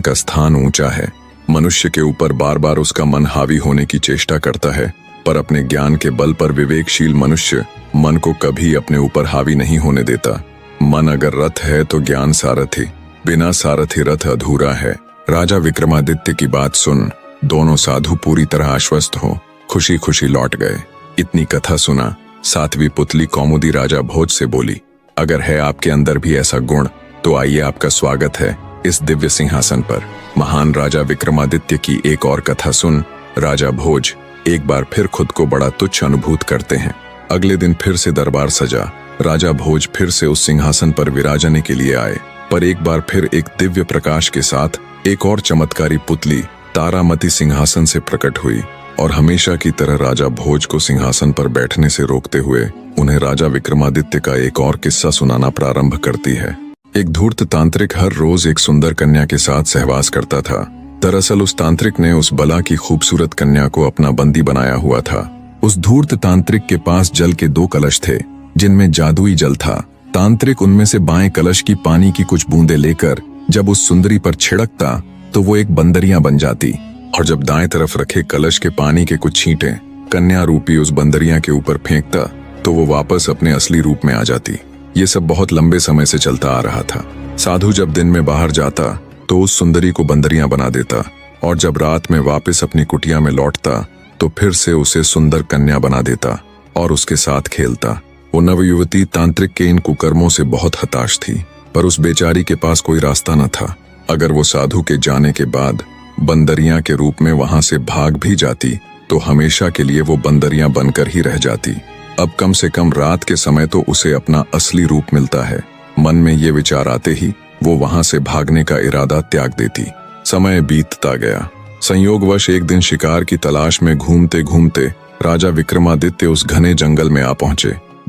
का स्थान ऊंचा है। मनुष्य के ऊपर बार बार उसका मन हावी होने की चेष्टा करता है, पर अपने ज्ञान के बल पर विवेकशील मनुष्य मन को कभी अपने ऊपर हावी नहीं होने देता। मन अगर रथ है तो ज्ञान सारथी, बिना सारथी रथ अधूरा है। राजा विक्रमादित्य की बात सुन दोनों साधु पूरी तरह आश्वस्त हो खुशी खुशी लौट गए। इतनी कथा सुना सातवीं पुतली कौमुदी राजा भोज से बोली, अगर है आपके अंदर भी ऐसा गुण तो आइए, आपका स्वागत है इस दिव्य सिंहासन पर। महान राजा विक्रमादित्य की एक और कथा सुन राजा भोज एक बार फिर खुद को बड़ा तुच्छ अनुभूत करते हैं। अगले दिन फिर से दरबार सजा। राजा भोज फिर से उस सिंहासन पर विराजने के लिए आए, पर एक बार फिर एक दिव्य प्रकाश के साथ एक और चमत्कारी पुतली तारामती सिंहासन से प्रकट हुई और हमेशा की तरह राजा भोज को सिंहासन पर बैठने से रोकते हुए उन्हें राजा विक्रमादित्य का एक और किस्सा सुनाना प्रारंभ करती है। एक धूर्त तांत्रिक हर रोज एक सुंदर कन्या के साथ सहवास करता था। दरअसल उस तांत्रिक ने उस बला की खूबसूरत कन्या को अपना बंदी बनाया हुआ था। उस धूर्त तांत्रिक के पास जल के 2 कलश थे जिनमें जादुई जल था। तांत्रिक उनमें से बाएं कलश की पानी की कुछ बूंदें लेकर जब उस सुंदरी पर छिड़कता तो वो एक बंदरिया बन जाती, और जब दाएं तरफ रखे कलश के पानी के कुछ छींटे कन्या रूपी उस बंदरिया के ऊपर फेंकता तो वो वापस अपने असली रूप में आ जाती। ये सब बहुत लंबे समय से चलता आ रहा था। साधु जब दिन में बाहर जाता तो उस सुंदरी को बंदरिया बना देता, और जब रात में वापस अपनी कुटिया में लौटता तो फिर से उसे सुंदर कन्या बना देता और उसके साथ खेलता। वो नवयुवती तांत्रिक के इन कुकर्मों से बहुत हताश थी, पर उस बेचारी के पास कोई रास्ता न था। अगर वो साधु के जाने के बाद बंदरिया के रूप में वहां से भाग भी जाती तो हमेशा के लिए वो बंदरिया बनकर ही रह जाती। अब कम से कम रात के समय तो उसे अपना असली रूप मिलता है। मन में ये विचार आते ही वो वहां से भागने का इरादा त्याग देती। समय बीतता गया। संयोगवश एक दिन शिकार की तलाश में घूमते घूमते राजा विक्रमादित्य उस घने जंगल में आ पहुंचे।